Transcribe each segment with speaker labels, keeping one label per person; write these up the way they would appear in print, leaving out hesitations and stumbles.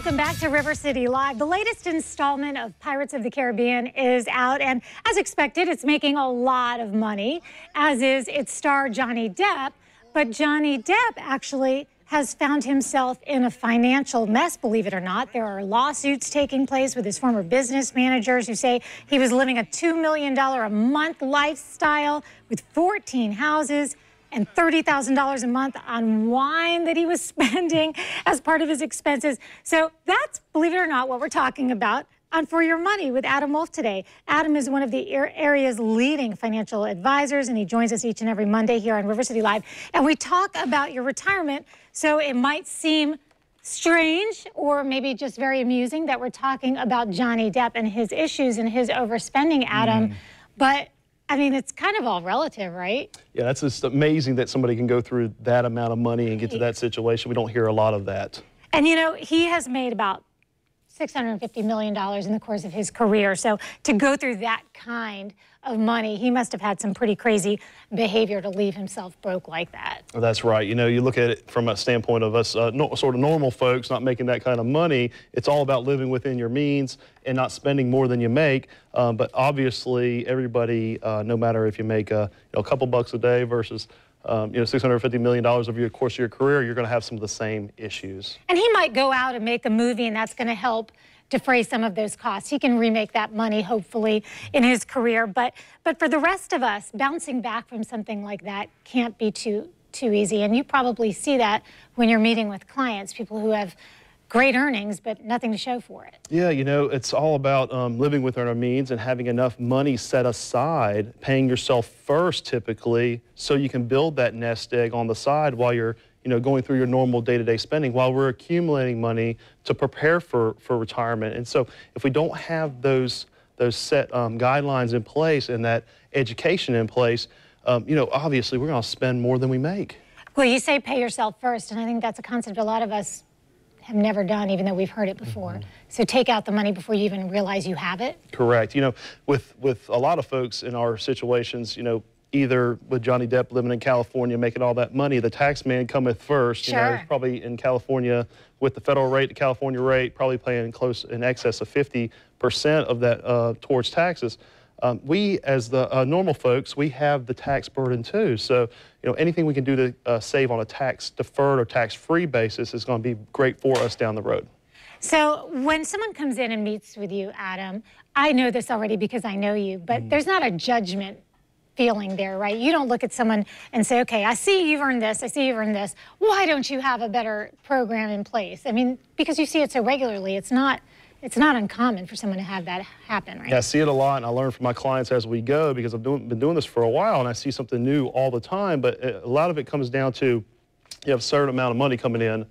Speaker 1: Welcome back to River City Live. The latest installment of Pirates of the Caribbean is out, and as expected, it's making a lot of money, as is its star Johnny Depp. But Johnny Depp actually has found himself in a financial mess, believe it or not. There are lawsuits taking place with his former business managers who say he was living a $2 million a month lifestyle with 14 houses and $30,000 a month on wine that he was spending as part of his expenses. So that's, believe it or not, what we're talking about on For Your Money with Adam Wolf today. Adam is one of the area's leading financial advisors, and he joins us each and every Monday here on River City Live. And we talk about your retirement, so it might seem strange or maybe just very amusing that we're talking about Johnny Depp and his issues and his overspending, Adam. But I mean, it's kind of all relative, right?
Speaker 2: Yeah, that's just amazing that somebody can go through that amount of money and get to that situation. We don't hear a lot of that.
Speaker 1: And you know, he has made about $650 million in the course of his career. So to go through that kind of money, he must have had some pretty crazy behavior to leave himself broke like that.
Speaker 2: That's right. You know, you look at it from a standpoint of us sort of normal folks not making that kind of money. It's all about living within your means and not spending more than you make. But obviously, everybody, no matter if you make a couple bucks a day versus $650 million over the course of your career, you're going to have some of the same issues. And
Speaker 1: he might go out and make a movie, and that's going to help defray some of those costs. He can remake that money, hopefully, in his career. But for the rest of us, bouncing back from something like that can't be too easy. And you probably see that when you're meeting with clients, people who have great earnings, but nothing to show for it.
Speaker 2: Yeah, you know, it's all about living within our means and having enough money set aside, paying yourself first typically, so you can build that nest egg on the side while you're going through your normal day-to-day spending, while we're accumulating money to prepare for retirement. And so if we don't have those set guidelines in place and that education in place, obviously we're going to spend more than we make.
Speaker 1: Well, you say pay yourself first, and I think that's a concept a lot of us have never done, even though we've heard it before. So take out the money before you even realize you have it?
Speaker 2: Correct. You know, with a lot of folks in our situations, either with Johnny Depp living in California making all that money, the tax man cometh first.
Speaker 1: Sure.
Speaker 2: Probably in California with the federal rate, the California rate, probably paying close in excess of 50% of that towards taxes. We, as the normal folks, we have the tax burden too. So, anything we can do to save on a tax-deferred or tax-free basis is going to be great for us down the road.
Speaker 1: So when someone comes in and meets with you, Adam, I know this already because I know you, but there's not a judgment feeling there, right? You don't look at someone and say, okay, I see you've earned this, I see you've earned this. Why don't you have a better program in place? I mean, because you see it so regularly, it's not uncommon for someone to have that happen, right?
Speaker 2: Yeah, I see it a lot, and I learn from my clients as we go because I've been doing this for a while, and I see something new all the time. But a lot of it comes down to you have a certain amount of money coming in,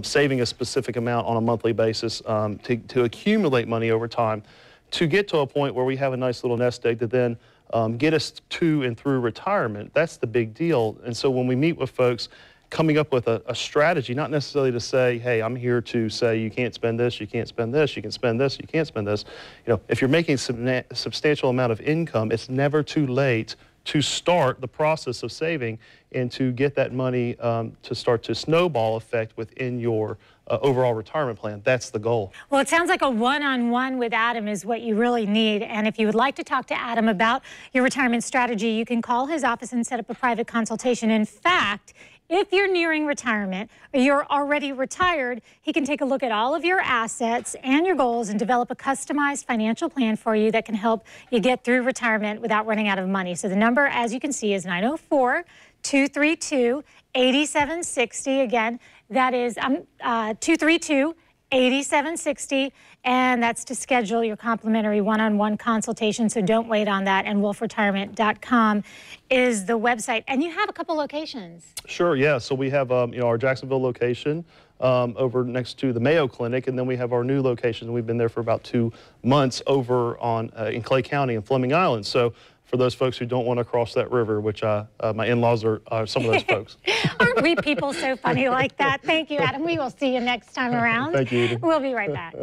Speaker 2: saving a specific amount on a monthly basis to accumulate money over time to get to a point where we have a nice little nest egg to then get us to and through retirement. That's the big deal. And so when we meet with folks, coming up with a strategy, not necessarily to say, hey, I'm here to say you can't spend this, you can't spend this, you can spend this, you can't spend this. If you're making a substantial amount of income, it's never too late to start the process of saving and to get that money to start to snowball effect within your overall retirement plan. That's the goal.
Speaker 1: Well, it sounds like a one-on-one with Adam is what you really need. And if you would like to talk to Adam about your retirement strategy, you can call his office and set up a private consultation. In fact, if you're nearing retirement or you're already retired, he can take a look at all of your assets and your goals and develop a customized financial plan for you that can help you get through retirement without running out of money. So the number, as you can see, is 904-232-8760. Again, that is 232-8760, and that's to schedule your complimentary one-on-one consultation, so don't wait on that. And wolfretirement.com is the website. And you have a couple locations.
Speaker 2: Sure, yeah. So we have our Jacksonville location over next to the Mayo Clinic, and then we have our new location. We've been there for about 2 months over in Clay County and Fleming Island. So for those folks who don't want to cross that river, which my in-laws are some of those folks.
Speaker 1: Aren't we people so funny like that? Thank you, Adam. We will see you next time around.
Speaker 2: Thank you, Edie.
Speaker 1: We'll be right back.